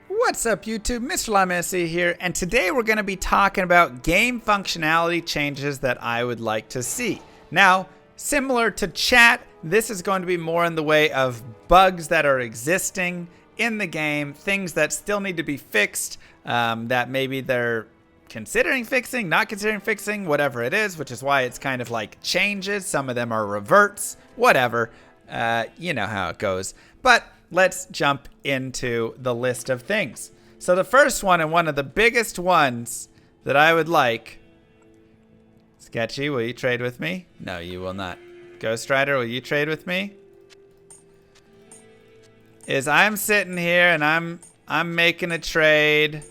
What's up, YouTube? Mr. LaMessi here, and today we're going to be talking about game functionality changes that I would like to see. Now, similar to chat, this is going to be more in the way of bugs that are existing in the game, things that still need to be fixed, that maybe they're considering fixing, not considering fixing, whatever it is, which is why it's kind of like changes. Some of them are reverts, whatever. You know how it goes. But let's jump into the list of things. So the first one, and one of the biggest ones that I would like, Sketchy, will you trade with me? No, you will not. Ghost Rider, will you trade with me? Is I'm sitting here and I'm making a trade,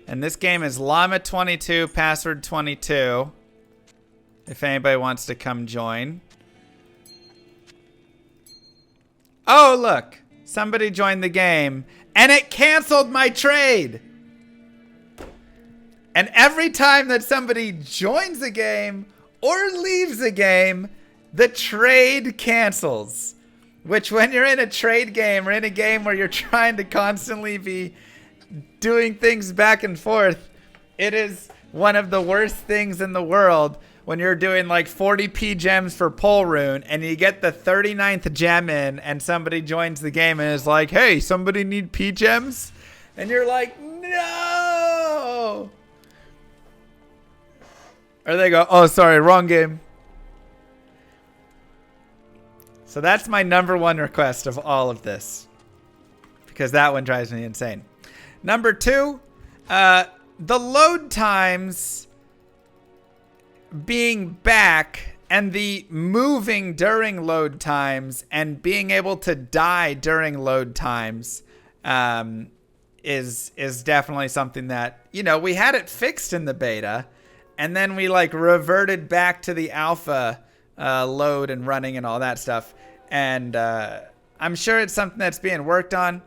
and this game is Llama22, password 22. If anybody wants to come join. Oh, look. Somebody joined the game, and it canceled my trade. And every time that somebody joins the game or leaves the game, the trade cancels. Which, when you're in a trade game or in a game where you're trying to constantly be doing things back and forth, it is one of the worst things in the world. When you're doing like 40p gems for Pole Rune and you get the 39th gem in and somebody joins the game and is like, hey, somebody need P gems? And you're like, no! Or they go, oh, sorry, wrong game. So that's my number one request of all of this, because that one drives me insane. Number two, the load times being back and the moving during load times and being able to die during load times is definitely something that, you know, we had it fixed in the beta, and then we like reverted back to the alpha load and running and all that stuff. And I'm sure it's something that's being worked on,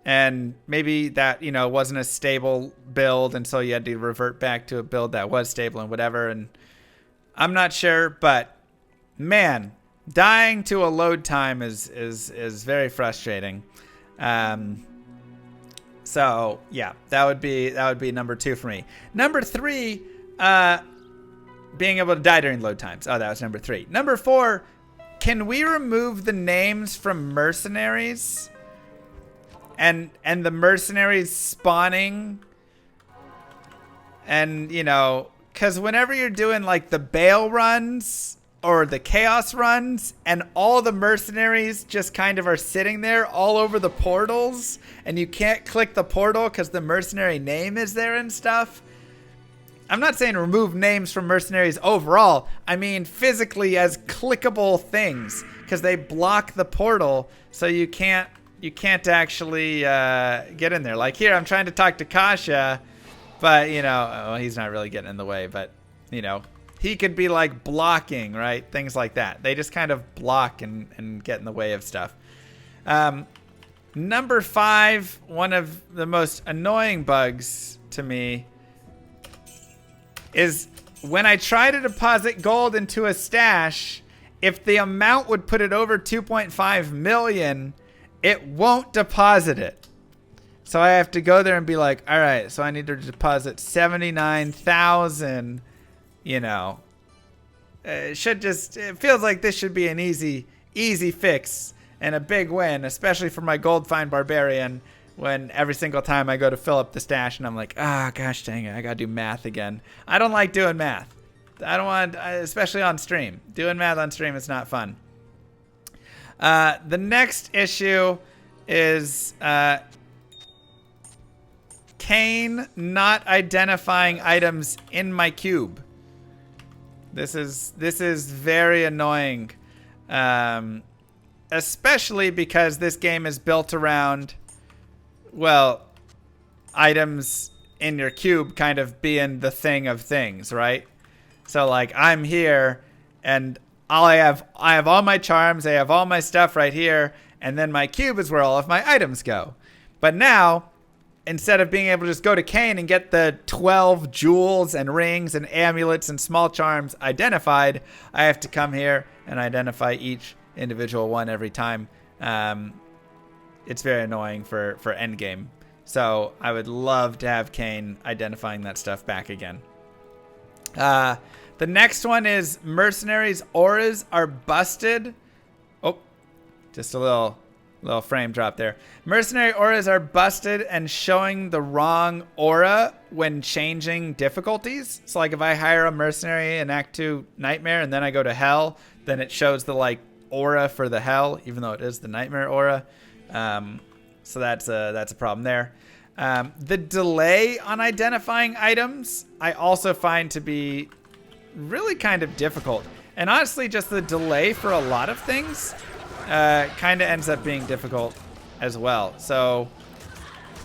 and maybe that, you know, wasn't a stable build, and so you had to revert back to a build that was stable and whatever. And I'm not sure, but man, dying to a load time is very frustrating. So yeah, that would be number two for me. Number three, being able to die during load times. Oh, that was number three. Number four, can we remove the names from mercenaries and the mercenaries spawning? And, you know, because whenever you're doing like the Bale runs or the Chaos runs and all the mercenaries just kind of are sitting there all over the portals and you can't click the portal because the mercenary name is there and stuff. I'm not saying remove names from mercenaries overall. I mean physically as clickable things, because they block the portal, so you can't actually get in there. Like here, I'm trying to talk to Kasha, but you know, well, he's not really getting in the way. But you know, he could be like blocking, right? Things like that. They just kind of block and get in the way of stuff. Number five, one of the most annoying bugs to me is when I try to deposit gold into a stash, if the amount would put it over 2.5 million, it won't deposit it. So I have to go there and be like, all right, so I need to deposit 79,000, you know. It feels like this should be an easy fix and a big win, especially for my gold find barbarian, when every single time I go to fill up the stash and I'm like, gosh dang it, I gotta do math again. I don't like doing math. I don't want, especially on stream. Doing math on stream is not fun. The next issue is Kane not identifying items in my cube. This is very annoying, especially because this game is built around, well, items in your cube kind of being the thing of things, right? So like I'm here and I have all my charms, I have all my stuff right here, and then my cube is where all of my items go. But now instead of being able to just go to Kane and get the 12 jewels and rings and amulets and small charms identified, I have to come here and identify each individual one every time. It's very annoying for endgame. So I would love to have Kane identifying that stuff back again. The next one is Mercenary's auras are busted. Oh, just a little frame drop there. Mercenary auras are busted and showing the wrong aura when changing difficulties. So like if I hire a mercenary in Act 2 Nightmare and then I go to Hell, then it shows the like aura for the Hell, even though it is the Nightmare aura. So that's a problem there. The delay on identifying items I also find to be really kind of difficult. And honestly, just the delay for a lot of things kind of ends up being difficult as well. So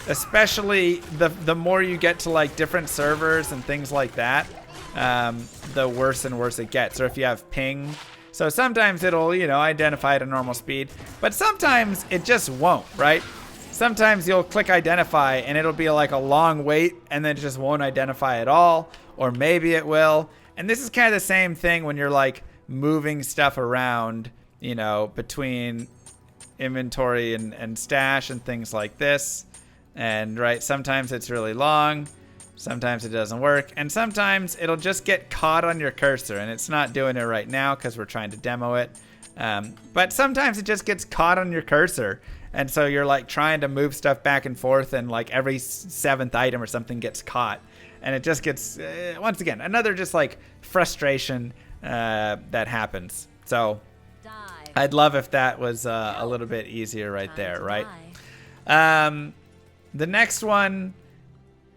especially the more you get to like different servers and things like that, the worse and worse it gets. Or if you have ping. So sometimes it'll, identify at a normal speed, but sometimes it just won't, right? Sometimes you'll click identify and it'll be like a long wait and then it just won't identify at all, or maybe it will. And this is kind of the same thing when you're like moving stuff around, between inventory and stash and things like this. And right, sometimes it's really long, sometimes it doesn't work, and sometimes it'll just get caught on your cursor, and it's not doing it right now because we're trying to demo it. But sometimes it just gets caught on your cursor, and so you're like trying to move stuff back and forth, and like every 7th item or something gets caught, and it just gets once again another just like frustration that happens. So I'd love if that was a little bit easier right there, right? The next one,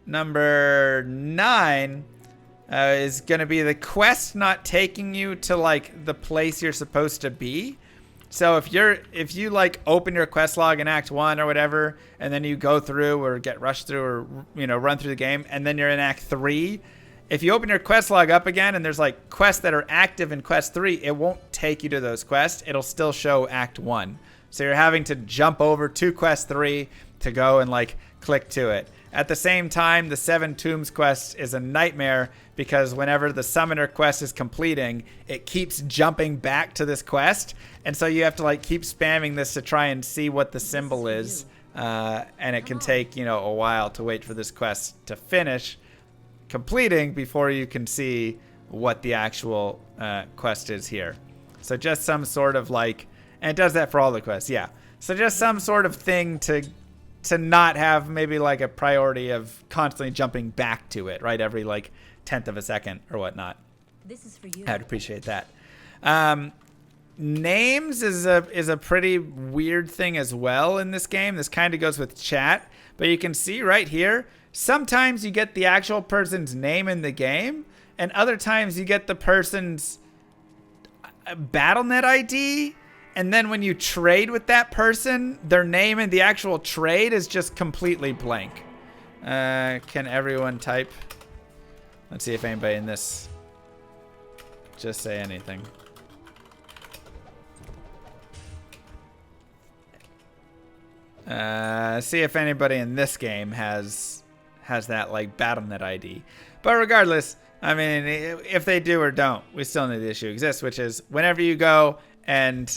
number 9, is going to be the quest not taking you to like the place you're supposed to be. So if you like open your quest log in Act 1 or whatever, and then you go through or get rushed through or run through the game, and then you're in Act 3, if you open your quest log up again and there's like quests that are active in Quest 3, it won't take you to those quests. It'll still show Act 1. So you're having to jump over to Quest 3 to go and like click to it. At the same time, the 7 Tombs quest is a nightmare because whenever the Summoner quest is completing, it keeps jumping back to this quest. And so you have to like keep spamming this to try and see what the symbol is. And it can take, a while to wait for this quest to finish completing before you can see what the actual quest is here. So just some sort of like, and it does that for all the quests, yeah. So just some sort of thing to not have maybe like a priority of constantly jumping back to it, right? Every like 10th of a second or whatnot. This is for you. I'd appreciate that. Names is a pretty weird thing as well in this game. This kind of goes with chat, but you can see right here, sometimes you get the actual person's name in the game, and other times you get the person's BattleNet ID. And then when you trade with that person, their name in the actual trade is just completely blank. Can everyone type? Let's see if anybody in this just say anything. See if anybody in this game has that like BattleNet ID. But regardless, I mean, if they do or don't, we still know the issue exists, which is whenever you go and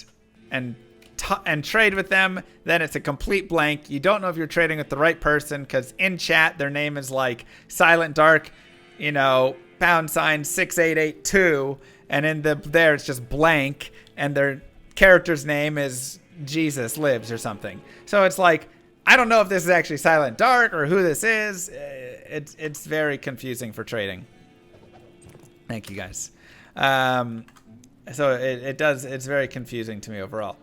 trade with them, then it's a complete blank. You don't know if you're trading with the right person because in chat their name is like Silent Dark, #6882, and in there it's just blank, and their character's name is Jesus Lives or something. So it's like, I don't know if this is actually Silent Dark or who this is. It's very confusing for trading. Thank you guys. So it's very confusing to me overall.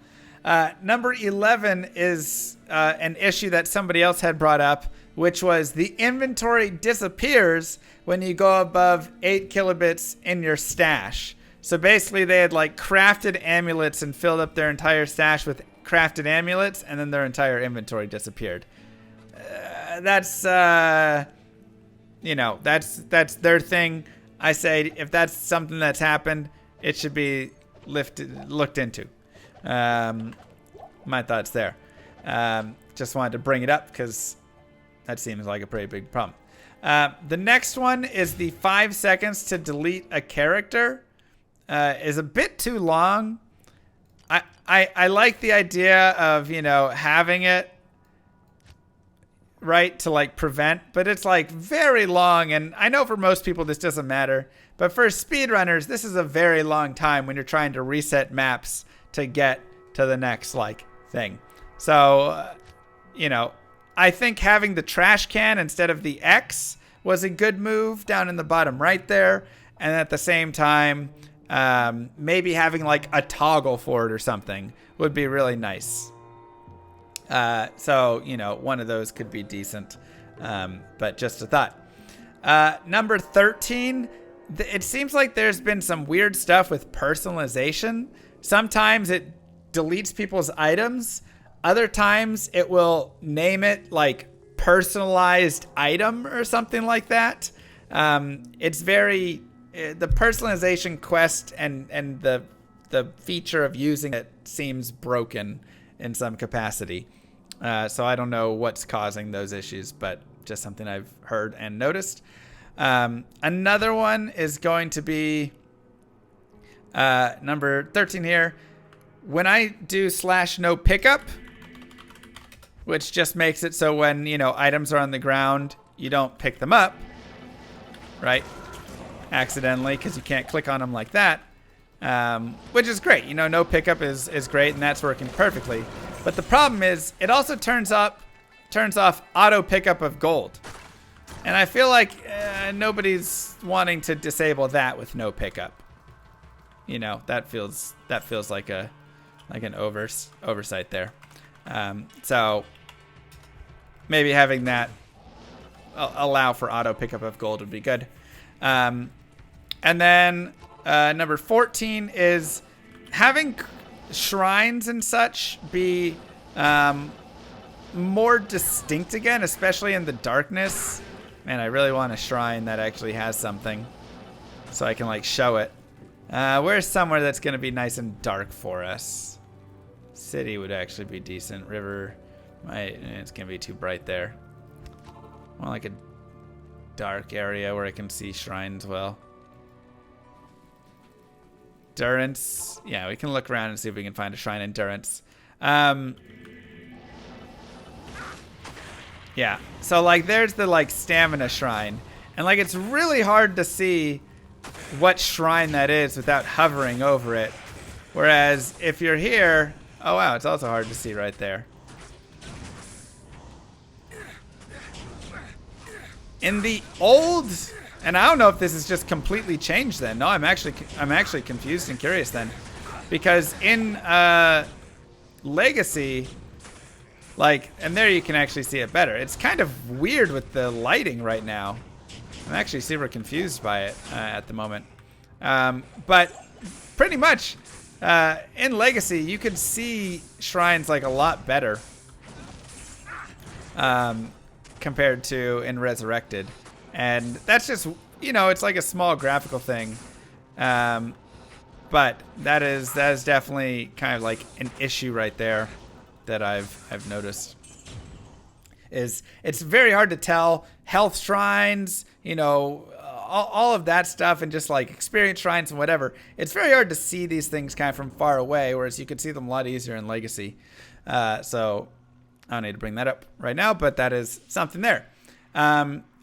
Number 11 is an issue that somebody else had brought up, which was the inventory disappears when you go above 8 kilobits in your stash. So basically they had like crafted amulets and filled up their entire stash with crafted amulets, and then their entire inventory disappeared. That's their thing. I say if that's something that's happened, it should be looked into. My thoughts there. Just wanted to bring it up because that seems like a pretty big problem. The next one is the 5 seconds to delete a character. Is a bit too long. I like the idea of, you know, having it right to like prevent, but it's like very long, and I know for most people this doesn't matter, but for speedrunners this is a very long time when you're trying to reset maps to get to the next like thing. So you know, I think having the trash can instead of the X was a good move down in the bottom right there, and at the same time maybe having like a toggle for it or something would be really nice. So, you know, one of those could be decent, but just a thought. Number 13, it seems like there's been some weird stuff with personalization. Sometimes it deletes people's items. Other times it will name it like personalized item or something like that. It's very, the personalization quest and the feature of using it seems broken in some capacity. So I don't know what's causing those issues, but just something I've heard and noticed. Another one is going to be number 13 here. When I do /no pickup, which just makes it so when, you know, items are on the ground, you don't pick them up, right? Accidentally, because you can't click on them like that, which is great. You know, no pickup is great, and that's working perfectly. But the problem is it also turns off auto pickup of gold. And I feel like nobody's wanting to disable that with no pickup. You know, that feels like an oversight there. So maybe having that allow for auto pickup of gold would be good. And then number 14 is having shrines and such be more distinct again, especially in the darkness. Man, I really want a shrine that actually has something so I can like show it. Where's somewhere that's going to be nice and dark for us? City would actually be decent. River, it's going to be too bright there. More like a dark area where I can see shrines well. Durance. Yeah, we can look around and see if we can find a shrine in Durance. Yeah, so like there's the like stamina shrine, and like it's really hard to see what shrine that is without hovering over it. Whereas if you're here, oh wow, it's also hard to see right there. In the old, and I don't know if this is just completely changed then. No, I'm actually confused and curious then, because in Legacy, like, and there you can actually see it better. It's kind of weird with the lighting right now. I'm actually super confused by it at the moment. But pretty much in Legacy, you could see shrines like a lot better compared to in Resurrected. And that's just, you know, it's like a small graphical thing. But that is definitely kind of like an issue right there that I've noticed. Is it's very hard to tell health shrines, you know, all of that stuff, and just like experience shrines and whatever. It's very hard to see these things kind of from far away, whereas you could see them a lot easier in Legacy. So I don't need to bring that up right now, but that is something there.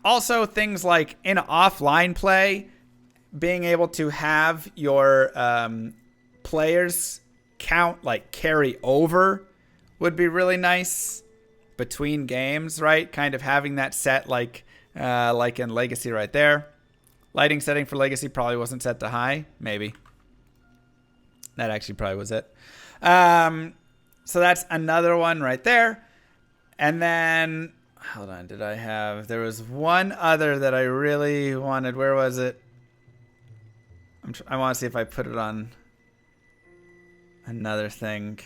Also, things like in offline play, being able to have your players count like carry over would be really nice between games, right? Kind of having that set like in Legacy right there. Lighting setting for Legacy probably wasn't set to high. Maybe. That actually probably was it. So that's another one right there. And then, hold on, there was one other that I really wanted. Where was it? I want to see if I put it on another thing.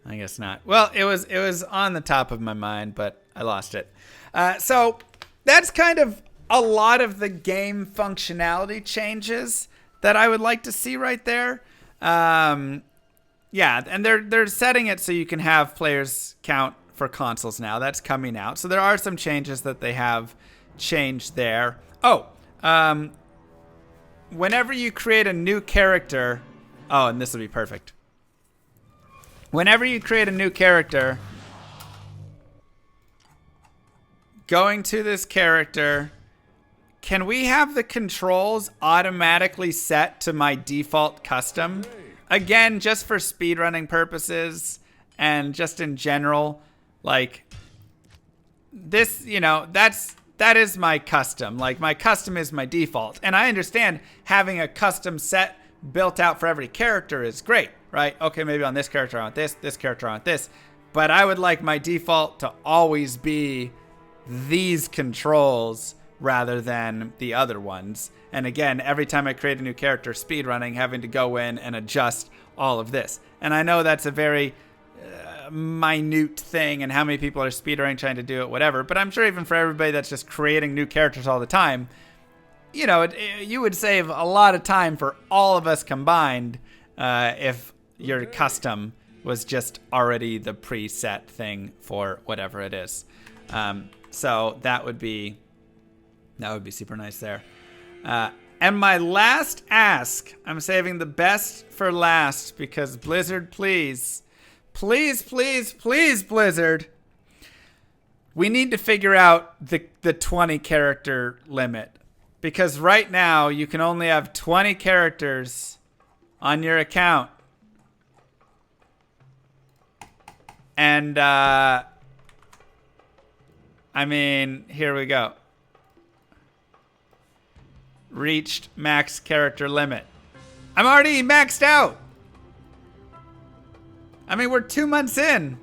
I guess not. Well, it was on the top of my mind, but I lost it. So that's kind of a lot of the game functionality changes that I would like to see right there. Yeah, and they're setting it so you can have players count for consoles now. That's coming out. So there are some changes that they have changed there. Oh, whenever you create a new character, oh, and this will be perfect. Whenever you create a new character, going to this character, can we have the controls automatically set to my default custom? Again, just for speedrunning purposes and just in general, like this, you know, that is my custom. Like my custom is my default. And I understand having a custom set built out for every character is great, right? Okay, maybe on this character I want this character I want this. But I would like my default to always be these controls rather than the other ones. And again, every time I create a new character speedrunning, having to go in and adjust all of this. And I know that's a very minute thing and how many people are speedrunning trying to do it, whatever. But I'm sure even for everybody that's just creating new characters all the time, you know, you would save a lot of time for all of us combined if your custom was just already the preset thing for whatever it is. So that would be super nice there. And my last ask, I'm saving the best for last because Blizzard, please, Blizzard, we need to figure out the 20 character limit. Because right now, you can only have 20 characters on your account. And, I mean, here we go. Reached max character limit. I'm already maxed out. I mean, we're 2 months in.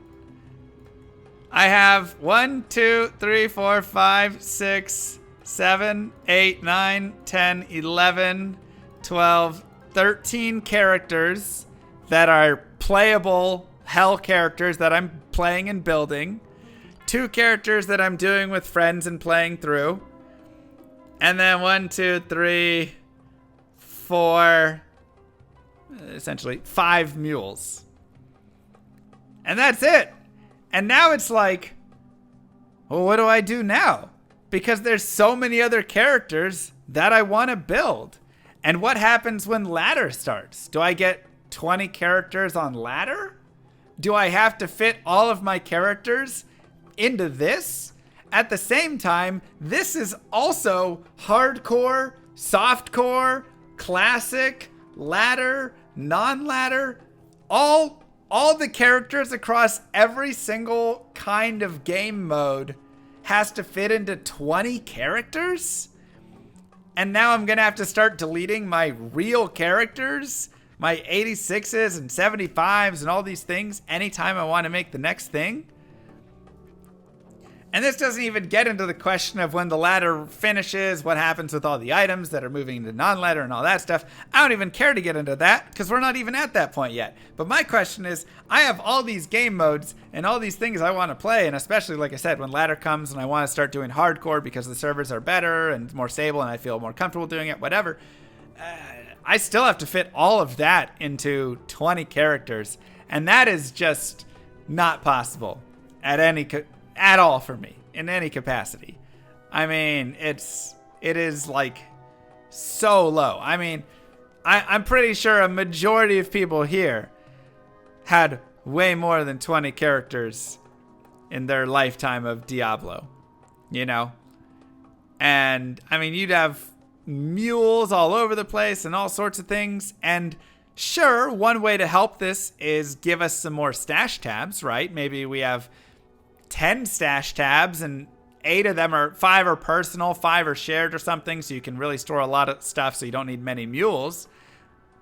I have 1, 2, 3, 4, 5, 6... 7, 8, 9, 10, 11, 12, 13 characters that are playable hell characters that I'm playing and building. 2 characters that I'm doing with friends and playing through. And then 1, 2, 3, 4, essentially 5 mules. And that's it. And now it's like, well, what do I do now? Because there's so many other characters that I want to build. And what happens when ladder starts? Do I get 20 characters on ladder? Do I have to fit all of my characters into this? At the same time, this is also hardcore, softcore, classic, ladder, non-ladder, all the characters across every single kind of game mode has to fit into 20 characters? And now I'm going to have to start deleting my real characters, my 86s and 75s and all these things anytime I want to make the next thing? And this doesn't even get into the question of when the ladder finishes, what happens with all the items that are moving into non-ladder and all that stuff. I don't even care to get into that because we're not even at that point yet. But my question is, I have all these game modes and all these things I want to play. And especially, like I said, when ladder comes and I want to start doing hardcore because the servers are better and more stable and I feel more comfortable doing it, whatever. I still have to fit all of that into 20 characters. And that is just not possible at all for me in any capacity. I mean, it is like so low. I mean, I'm pretty sure a majority of people here had way more than 20 characters in their lifetime of Diablo, you know? And I mean, you'd have mules all over the place and all sorts of things. And sure, one way to help this is give us some more stash tabs, right? Maybe we have 10 stash tabs and 8 of them are 5 are personal, 5 are shared or something, so you can really store a lot of stuff so you don't need many mules.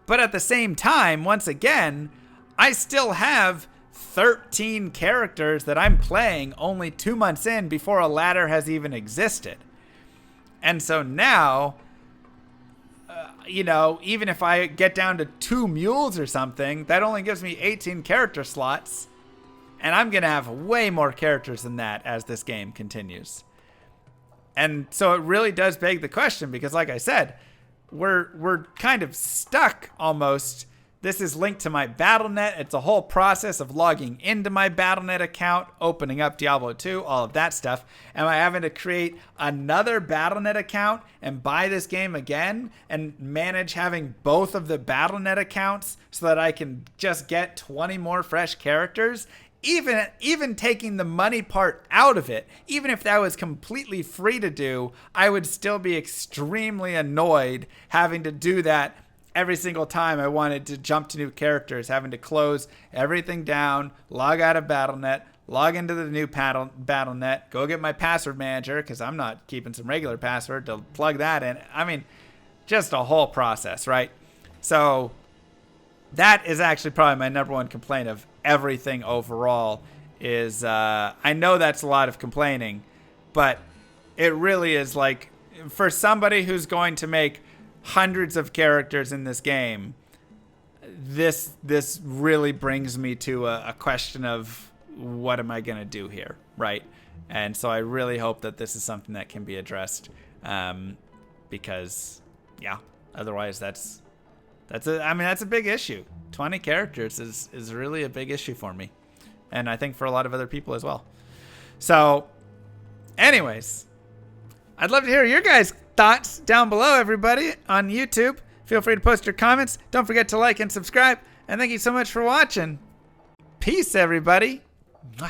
But at the same time, once again, I still have 13 characters that I'm playing only 2 months in before a ladder has even existed. And so now, you know, even if I get down to 2 mules or something, that only gives me 18 character slots. And I'm going to have way more characters than that as this game continues. And so it really does beg the question because, like I said, we're kind of stuck almost This is linked to my Battle.net. It's a whole process of logging into my Battle.net account, opening up Diablo 2, all of that stuff. Am I having to create another Battle.net account and buy this game again and manage having both of the Battle.net accounts so that I can just get 20 more fresh characters? Even taking the money part out of it, even if that was completely free to do, I would still be extremely annoyed having to do that every single time I wanted to jump to new characters, having to close everything down, log out of Battle.net, log into the new Battle.net, go get my password manager because I'm not keeping some regular password to plug that in. I mean, just a whole process, right? So that is actually probably my number one complaint of everything overall is I know that's a lot of complaining, but it really is like for somebody who's going to make hundreds of characters in this game, this really brings me to a question of what am I going to do here, right? And so I really hope that this is something that can be addressed because, yeah, otherwise that's a big issue. 20 characters is really a big issue for me, and I think for a lot of other people as well. So anyways, I'd love to hear your guys' thoughts down below, everybody, on YouTube. Feel free to post your comments. Don't forget to like and subscribe. And thank you so much for watching. Peace, everybody. Mwah.